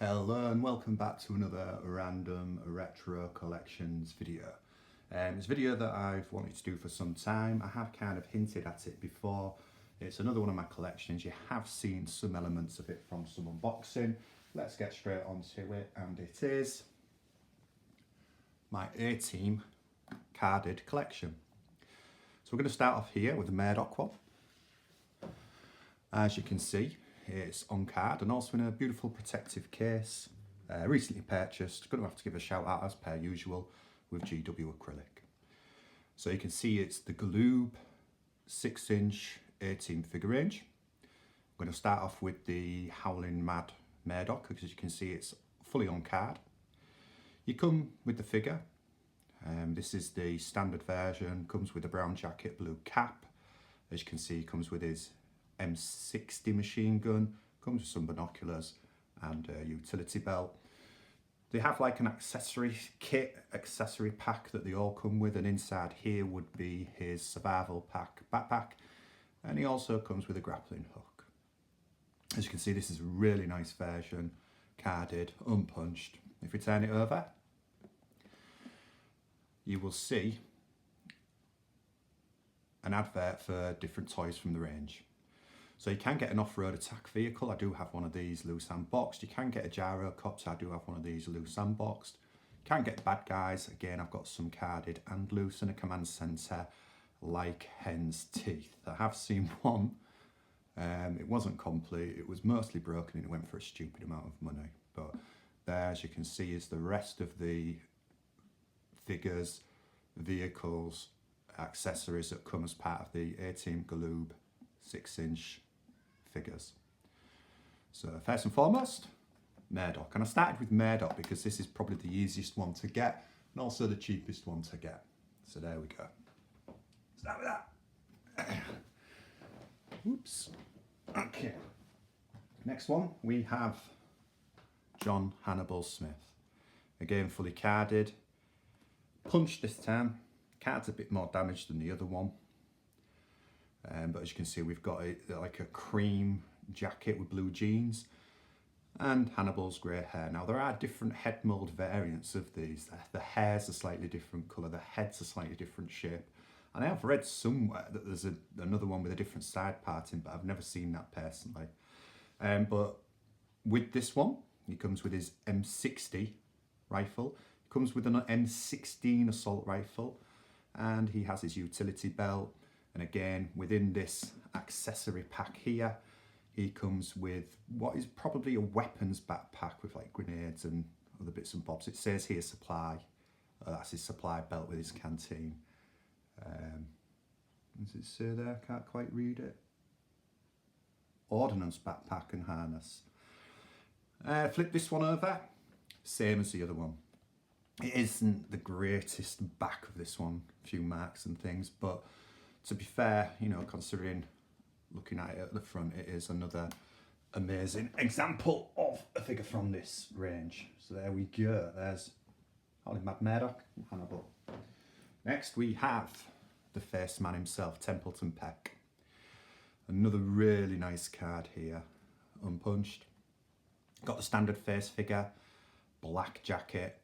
Hello and welcome back to another random retro collections video. It's a video that I've wanted to do for some time. I have kind of hinted at it before. It's another one of my collections. You have seen some elements of it from some unboxing. Let's get straight onto it, and it is my A-Team Carded collection. So we're going to start off here with the Murdoch one. As you can see, it's on card and also in a beautiful protective case. Recently purchased. Going to have to give a shout out as per usual with GW Acrylic. So you can see it's the Galoob 6-inch A-Team figure range. I'm going to start off with the Howling Mad Murdoch because you can see it's fully on card. You come with the figure. This is the standard version. Comes with a brown jacket, blue cap. As you can see, comes with his M60 machine gun, comes with some binoculars and a utility belt. They have like an accessory pack that they all come with, and inside here would be his survival pack backpack, and he also comes with a grappling hook. As you can see, this is a really nice version, carded, unpunched. If we turn it over, you will see an advert for different toys from the range. So you can get an off-road attack vehicle. I do have one of these loose unboxed. You can get a gyrocopter. I do have one of these loose unboxed. You can get bad guys. Again, I've got some carded and loose, and a command centre like hen's teeth. I have seen one. It wasn't complete. It was mostly broken and it went for a stupid amount of money. But there, as you can see, is the rest of the figures, vehicles, accessories that come as part of the A-Team Galoob 6-inch figures. So first and foremost, Murdoch. And I started with Murdoch because this is probably the easiest one to get and also the cheapest one to get. So there we go. Start with that. Oops. Okay. Next one, we have John Hannibal Smith. Again, fully carded. Punched this time. Card's a bit more damaged than the other one. But as you can see, we've got like a cream jacket with blue jeans and Hannibal's grey hair. Now there are different head mould variants of these. The hair's a slightly different colour, the head's a slightly different shape. And I have read somewhere that there's another one with a different side parting, but I've never seen that personally. But with this one, he comes with his M60 rifle. He comes with an M16 assault rifle, and he has his utility belt. And again, within this accessory pack here, he comes with what is probably a weapons backpack with like grenades and other bits and bobs. It says here supply. That's his supply belt with his canteen. Does it say there? Can't quite read it. Ordnance backpack and harness. Flip this one over. Same as the other one. It isn't the greatest back of this one. A few marks and things, but to be fair, you know, considering looking at it at the front, it is another amazing example of a figure from this range. So there we go. There's Howling Mad Murdoch and Hannibal. Next we have the first man himself, Templeton Peck. Another really nice card here, unpunched. Got the standard face figure, black jacket,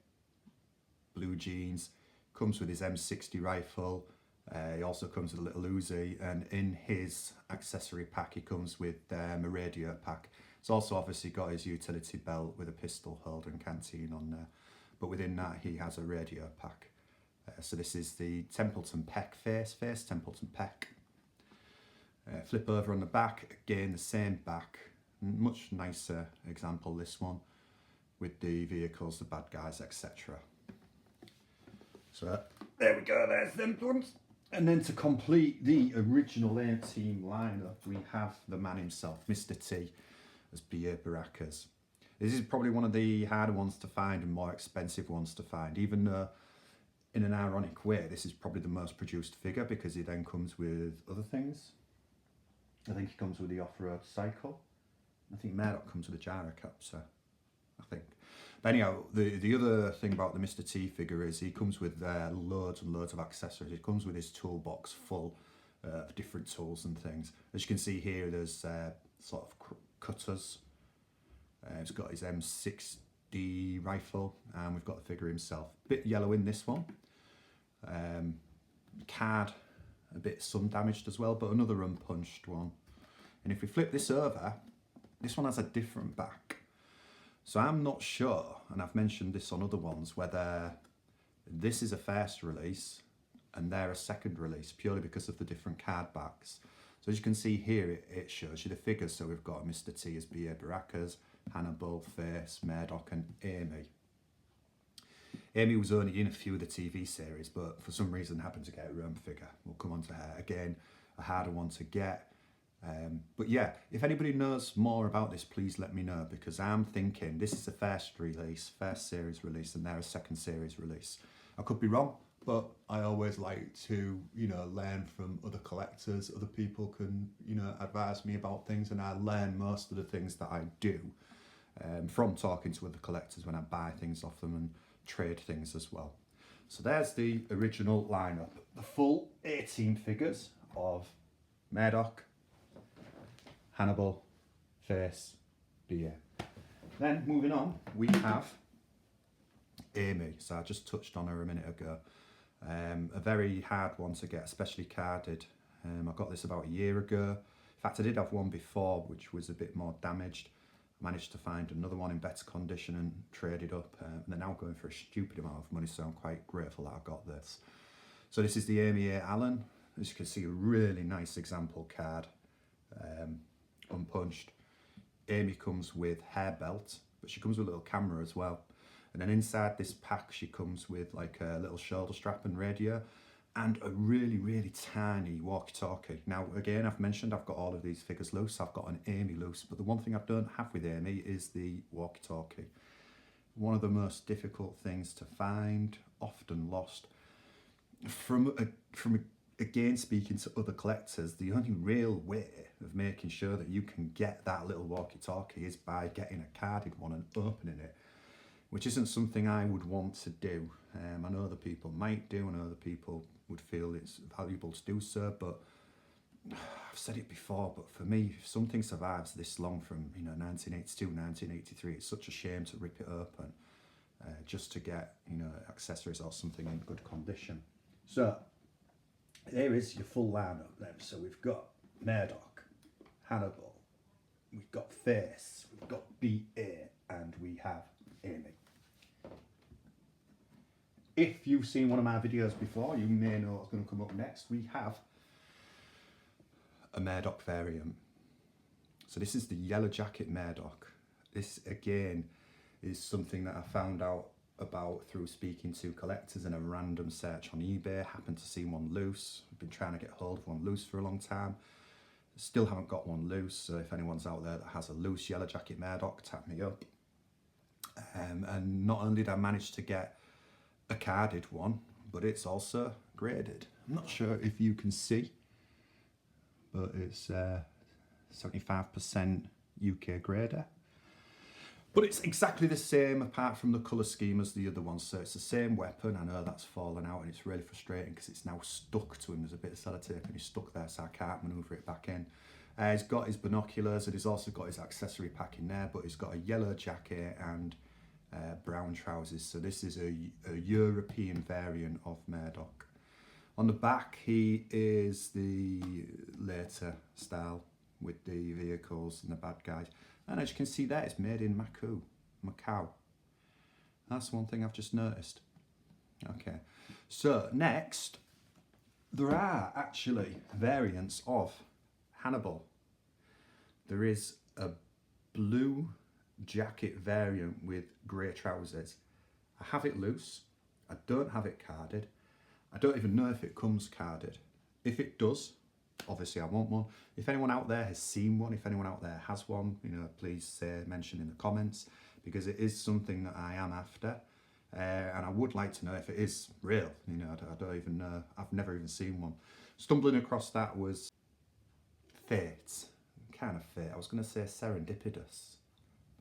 blue jeans, comes with his M60 rifle. He also comes with a little Uzi, and in his accessory pack he comes with a radio pack. It's also obviously got his utility belt with a pistol holder and canteen on there, but within that he has a radio pack. So this is the Templeton Peck face, Templeton Peck. Flip over on the back, again the same back, much nicer example this one, with the vehicles, the bad guys, etc. So there we go, there's them ones. And then to complete the original A-Team lineup, we have the man himself, Mr. T, as Pierre Baracas. This is probably one of the harder ones to find and more expensive ones to find, even though in an ironic way, this is probably the most produced figure because he then comes with other things. I think he comes with the off-road cycle. I think Murdoch comes with a gyrocopter, I think. But anyhow, the other thing about the Mr. T figure is he comes with loads and loads of accessories. He comes with his toolbox full of different tools and things. As you can see here, there's sort of cutters, He's got his M60 rifle, and we've got the figure himself. Bit yellow in this one. Card a bit sun damaged as well, but another unpunched one. And if we flip this over, this one has a different back. So I'm not sure, and I've mentioned this on other ones, whether this is a first release and they're a second release, purely because of the different card backs. So as you can see here, it shows you the figures. So we've got Mr. T as B.A. Baracus, Hannibal, Face, Murdoch and Amy. Amy was only in a few of the TV series, but for some reason happened to get her own figure. We'll come on to her. Again, a harder one to get. But yeah, if anybody knows more about this, please let me know, because I'm thinking this is a first release, first series release, and they're a second series release. I could be wrong, but I always like to, you know, learn from other collectors. Other people can, you know, advise me about things, and I learn most of the things that I do from talking to other collectors when I buy things off them and trade things as well. So there's the original lineup, the full A-Team figures of Murdoch, Hannibal, Face, B.A. Then moving on, we have Amy. So I just touched on her a minute ago. A very hard one to get, especially carded. I got this about a year ago. In fact, I did have one before, which was a bit more damaged. I managed to find another one in better condition and traded up. And they're now going for a stupid amount of money, so I'm quite grateful that I got this. So this is the Amy A. Allen. As you can see, a really nice example card. Unpunched. Amy comes with hair belt, but she comes with a little camera as well. And then inside this pack, she comes with like a little shoulder strap and radio, and a really, really tiny walkie-talkie. Now, again, I've mentioned I've got all of these figures loose. I've got an Amy loose, but the one thing I don't have with Amy is the walkie-talkie. One of the most difficult things to find, often lost. Again, speaking to other collectors, the only real way of making sure that you can get that little walkie-talkie is by getting a carded one and opening it, which isn't something I would want to do. I know other people might do, and other people would feel it's valuable to do so, but I've said it before, but for me, if something survives this long from 1982, 1983, it's such a shame to rip it open just to get accessories or something in good condition. So here is your full lineup then. So we've got Murdoch, Hannibal, we've got Face, we've got B.A, and we have Amy. If you've seen one of my videos before, you may know what's going to come up next. We have a Murdoch variant. So this is the Yellow Jacket Murdoch. This again is something that I found out about through speaking to collectors in a random search on eBay. Happened to see one loose. I've been trying to get hold of one loose for a long time. Still haven't got one loose, so if anyone's out there that has a loose Yellow Jacket Murdoch, tap me up. And not only did I manage to get a carded one, but it's also graded. I'm not sure if you can see, but it's 75% UK grader. But it's exactly the same apart from the colour scheme as the other one. So it's the same weapon. I know that's fallen out and it's really frustrating because it's now stuck to him. There's a bit of sellotape and he's stuck there, so I can't manoeuvre it back in. He's got his binoculars and he's also got his accessory pack in there, but he's got a yellow jacket and brown trousers. So this is a European variant of Murdoch. On the back, he is the later style with the vehicles and the bad guys. And as you can see there, it's made in Macau. That's one thing I've just noticed. Okay, so next, there are actually variants of Hannibal. There is a blue jacket variant with grey trousers. I have it loose. I don't have it carded. I don't even know if it comes carded. If it does, obviously I want one. If anyone out there has seen one, if anyone out there has one, please mention in the comments, because it is something that I am after. And I would like to know if it is real. I don't even know. I've never even seen one. Stumbling across that was fate. Kind of fate. I was going to say serendipitous.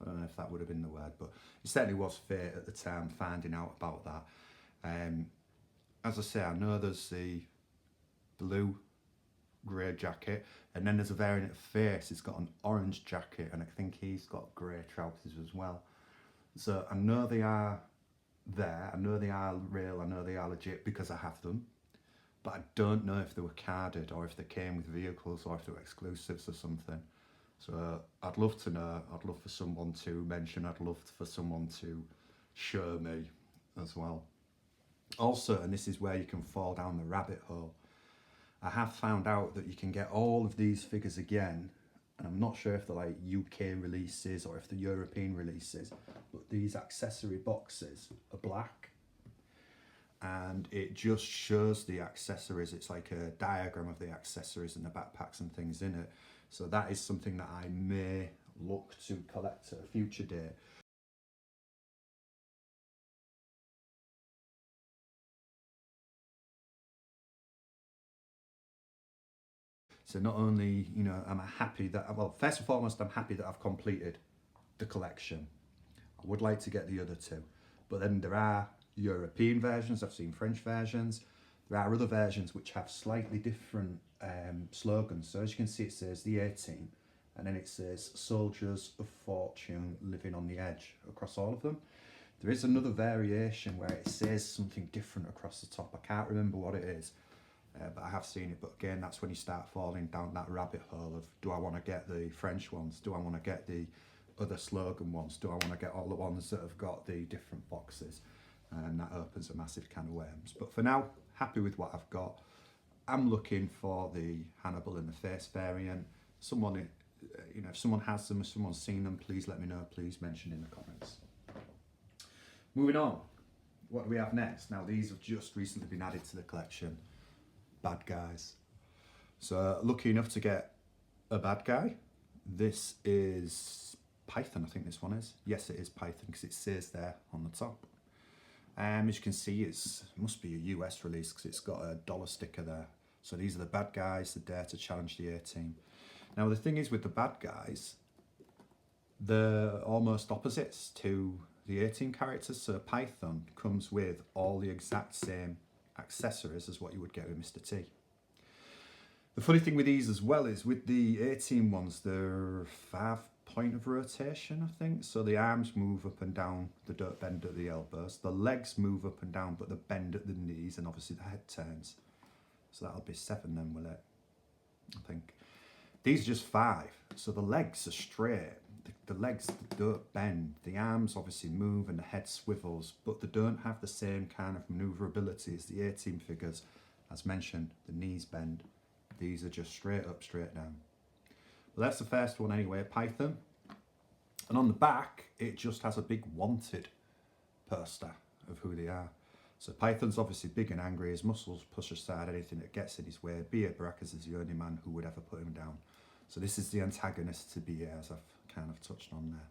I don't know if that would have been the word, but it certainly was fate at the time, finding out about that. As I say, I know there's the blue grey jacket, and then there's a variant of Face. He's got an orange jacket, and I think he's got grey trousers as well. So I know they are there, I know they are real, I know they are legit because I have them, but I don't know if they were carded or if they came with vehicles or if they were exclusives or something. So I'd love to know, I'd love for someone to mention, I'd love for someone to show me as well. Also, and this is where you can fall down the rabbit hole, I have found out that you can get all of these figures again, and I'm not sure if they're like UK releases or if they're European releases, but these accessory boxes are black, and it just shows the accessories. It's like a diagram of the accessories and the backpacks and things in it. So that is something that I may look to collect at a future date. So not only, you know, am I happy that, well, first and foremost, I'm happy that I've completed the collection. I would like to get the other two, but then there are European versions, I've seen French versions, there are other versions which have slightly different slogans. So as you can see, it says the A-Team, and then it says Soldiers of Fortune living on the edge across all of them. There is another variation where it says something different across the top. I can't remember what it is, but I have seen it. But again, that's when you start falling down that rabbit hole of, do I want to get the French ones? Do I want to get the other slogan ones? Do I want to get all the ones that have got the different boxes? And that opens a massive can of worms. But for now, happy with what I've got. I'm looking for the Hannibal and the Face variant. Someone, you know, if someone has them, if someone's seen them, please let me know. Please mention in the comments. Moving on, what do we have next? Now, these have just recently been added to the collection. Bad guys. So lucky enough to get a bad guy. This is Python, I think this one is. Yes, it is Python because it says there on the top. As you can see, it must be a US release because it's got a dollar sticker there. So these are the bad guys that dare to challenge the A-Team. Now the thing is with the bad guys, they're almost opposites to the A-Team characters. So Python comes with all the exact same accessories as what you would get with Mr. T. The funny thing with these as well is with the A-Team ones, they're 5-point of rotation, I think. So the arms move up and down, they don't bend at the elbows. The legs move up and down, but they bend at the knees, and obviously the head turns. So that'll be 7 then, will it? I think. These are just 5. So the legs are straight. The legs don't bend. The arms obviously move and the head swivels, but they don't have the same kind of maneuverability as the A-Team figures. As mentioned, the knees bend. These are just straight up, straight down. Well, that's the first one anyway, Python. And on the back, it just has a big wanted poster of who they are. So Python's obviously big and angry. His muscles push aside anything that gets in his way. B.A. Baracus is the only man who would ever put him down. So this is the antagonist to B.A., as I've kind of touched on there.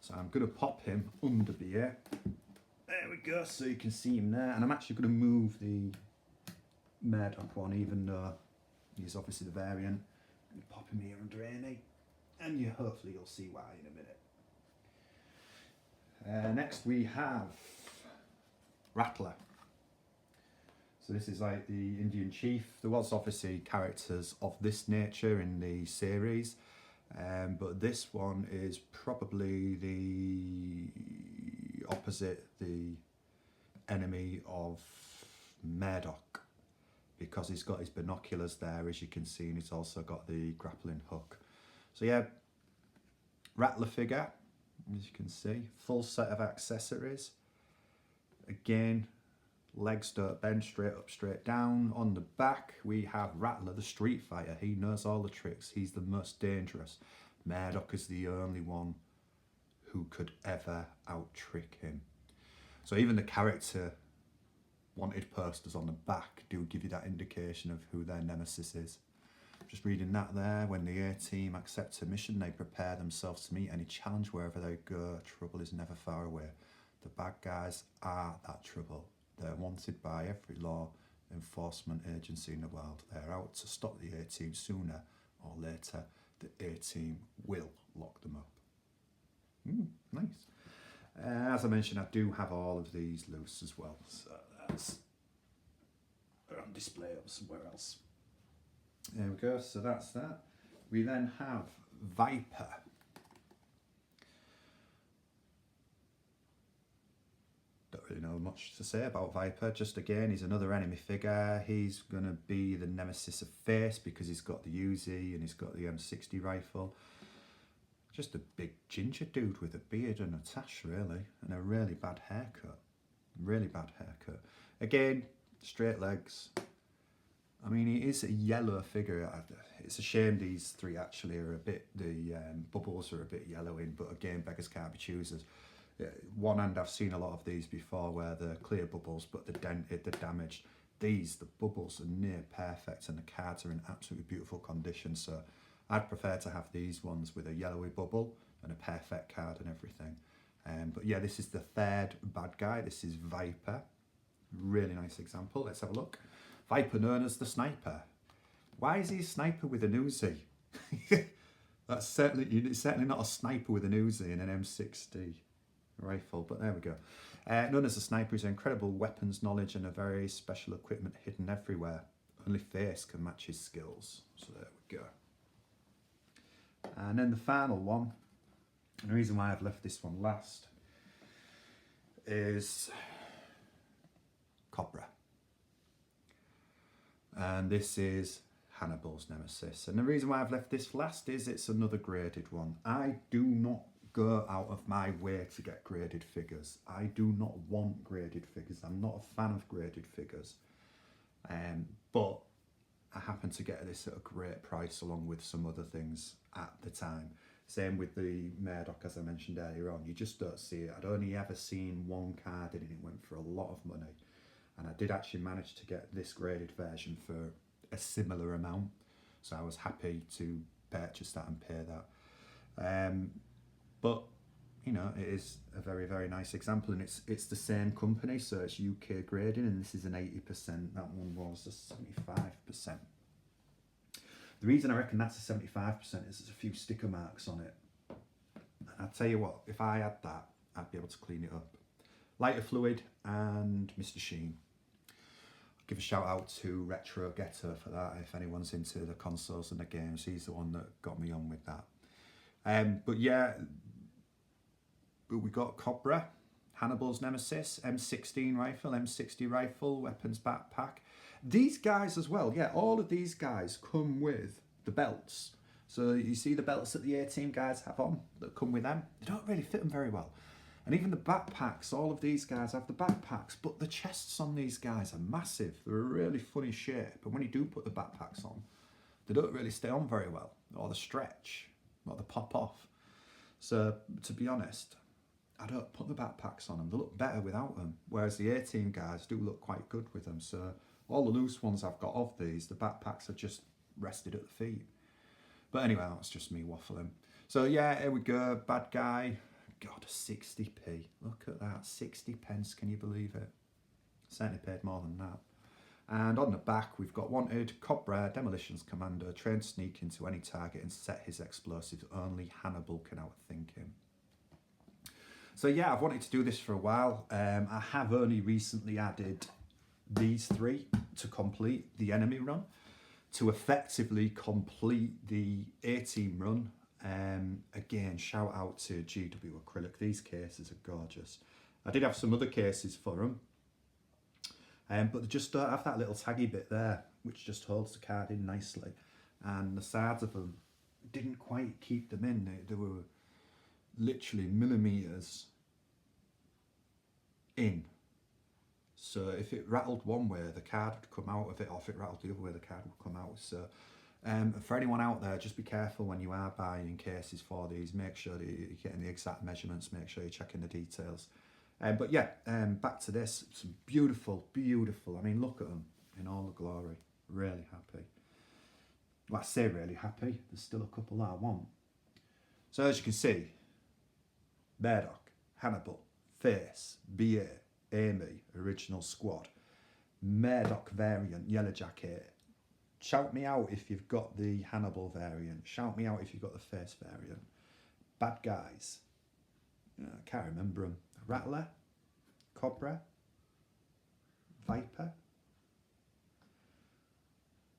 So I'm going to pop him under B.A. There we go, so you can see him there. And I'm actually going to move the Murdoch one, even though he's obviously the variant. I'm going to pop him here under A&E, and hopefully you'll see why in a minute. Next we have Rattler. So this is like the Indian chief. There was obviously characters of this nature in the series, but this one is probably the opposite, the enemy of Murdoch, because he's got his binoculars there, as you can see, and he's also got the grappling hook. So yeah, Rattler figure, as you can see, full set of accessories. Again, legs don't bend, straight up, straight down. On the back, we have Rattler, the street fighter. He knows all the tricks. He's the most dangerous. Murdoch is the only one who could ever out-trick him. So even the character wanted posters on the back do give you that indication of who their nemesis is. Just reading that there. When the A-Team accepts a mission, they prepare themselves to meet any challenge wherever they go. Trouble is never far away. The bad guys are that trouble. They're wanted by every law enforcement agency in the world. They're out to stop the A-Team sooner or later. The A-Team will lock them up. Nice. As I mentioned, I do have all of these loose as well. So that's on display or somewhere else. There we go, so that's that. We then have Viper. Don't really know much to say about Viper. Just again, he's another enemy figure. He's going to be the nemesis of Face because he's got the Uzi and he's got the M60 rifle. Just a big ginger dude with a beard and a tash, really, and a really bad haircut. Really bad haircut. Again, straight legs. I mean, he is a yellow figure. It's a shame these three actually are a bit, the bubbles are a bit yellowing, but again, beggars can't be choosers. One hand, I've seen a lot of these before where they're clear bubbles, but they're dented, they're damaged. These, the bubbles are near perfect and the cards are in absolutely beautiful condition. So I'd prefer to have these ones with a yellowy bubble and a perfect card and everything. But yeah, this is the third bad guy. This is Viper. Really nice example. Let's have a look. Viper, known as the Sniper. Why is he a sniper with an Uzi? It's certainly not a sniper with an Uzi and an M60 rifle, but there we go. Known as a sniper, he's incredible weapons knowledge and a very special equipment hidden everywhere. Only Face can match his skills. So there we go. And then the final one, and the reason why I've left this one last, is Cobra. And this is Hannibal's Nemesis. And the reason why I've left this last is it's another graded one. I do not go out of my way to get graded figures. I do not want graded figures. I'm not a fan of graded figures. But I happen to get this at a great price along with some other things at the time. Same with the Murdoch, as I mentioned earlier on. You just don't see it. I'd only ever seen one card and it went for a lot of money. And I did actually manage to get this graded version for a similar amount. So I was happy to purchase that and pay that. But, you know, it is a very, very nice example. And it's the same company, so it's UK grading. And this is an 80%. That one was a 75%. The reason I reckon that's a 75% is there's a few sticker marks on it. And I'll tell you what, if I had that, I'd be able to clean it up. Lighter Fluid and Mr. Sheen. Give a shout out to Retro Getter for that if anyone's into the consoles and the games. He's the one that got me on with that. But yeah, we got Cobra, Hannibal's Nemesis, M16 rifle, M60 rifle, weapons backpack. These guys as well, yeah, all of these guys come with the belts. So you see the belts that the A-Team guys have on that come with them? They don't really fit them very well. And even the backpacks, all of these guys have the backpacks, but the chests on these guys are massive. They're a really funny shape. And when you do put the backpacks on, they don't really stay on very well, or they stretch, or they pop off. So to be honest, I don't put the backpacks on them. They look better without them. Whereas the A-Team guys do look quite good with them. So all the loose ones I've got of these, the backpacks are just rested at the feet. But anyway, that's just me waffling. So yeah, here we go. Bad guy. God, 60p. Look at that. 60 pence. Can you believe it? Certainly paid more than that. And on the back, we've got wanted Cobra, Demolitions Commander, trained to sneak into any target and set his explosives. Only Hannibal can outthink him. So yeah, I've wanted to do this for a while. I have only recently added these three to complete the enemy run, to effectively complete the A-Team run. Again, shout out to GW Acrylic. These cases are gorgeous. I did have some other cases for them, but they just don't have that little taggy bit there, which just holds the card in nicely. And the sides of them didn't quite keep them in. They were literally millimeters in. So if it rattled one way, the card would come out of it, or if it rattled the other way, the card would come out. So for anyone out there, just be careful when you are buying cases for these. Make sure that you're getting the exact measurements, make sure you're checking the details. But yeah, back to this. Some beautiful, beautiful. I mean, look at them in all the glory. Really happy. Well, I say really happy. There's still a couple that I want. So as you can see, Murdoch, Hannibal, Face, BA, Amy, original squad, Murdoch variant, Yellow Jacket. Shout me out if you've got the Hannibal variant. Shout me out if you've got the Face variant. Bad guys. I can't remember them. Rattler, Cobra, Viper,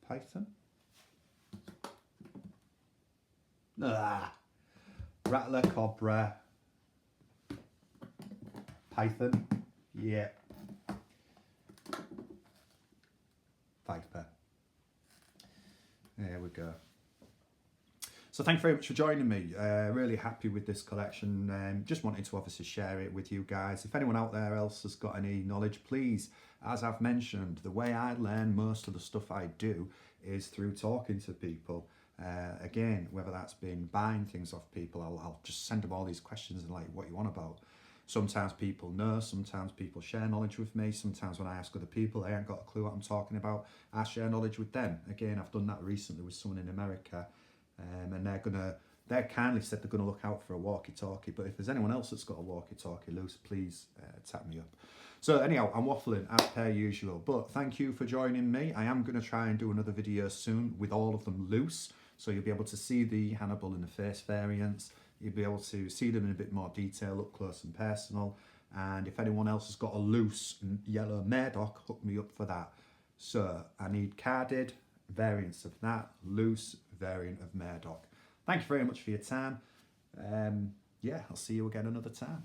Python. Rattler, Cobra, Python, yeah, Viper. There we go. So thank you very much for joining me. Really happy with this collection. Just wanted to obviously share it with you guys. If anyone out there else has got any knowledge, please, as I've mentioned, the way I learn most of the stuff I do is through talking to people. Again, whether that's been buying things off people, I'll just send them all these questions and like, what you want about. Sometimes people know, sometimes people share knowledge with me. Sometimes when I ask other people, they ain't got a clue what I'm talking about. I share knowledge with them. Again, I've done that recently with someone in America. And they kindly said they're gonna look out for a walkie-talkie. But if there's anyone else that's got a walkie-talkie loose, please tap me up. So anyhow, I'm waffling as per usual. But thank you for joining me. I am gonna try and do another video soon with all of them loose. So you'll be able to see the Hannibal in the face variants. You'll be able to see them in a bit more detail, up close and personal. And if anyone else has got a loose yellow Murdoch, hook me up for that. So I need carded variants of that, loose variant of Murdoch. Thank you very much for your time. Yeah, I'll see you again another time.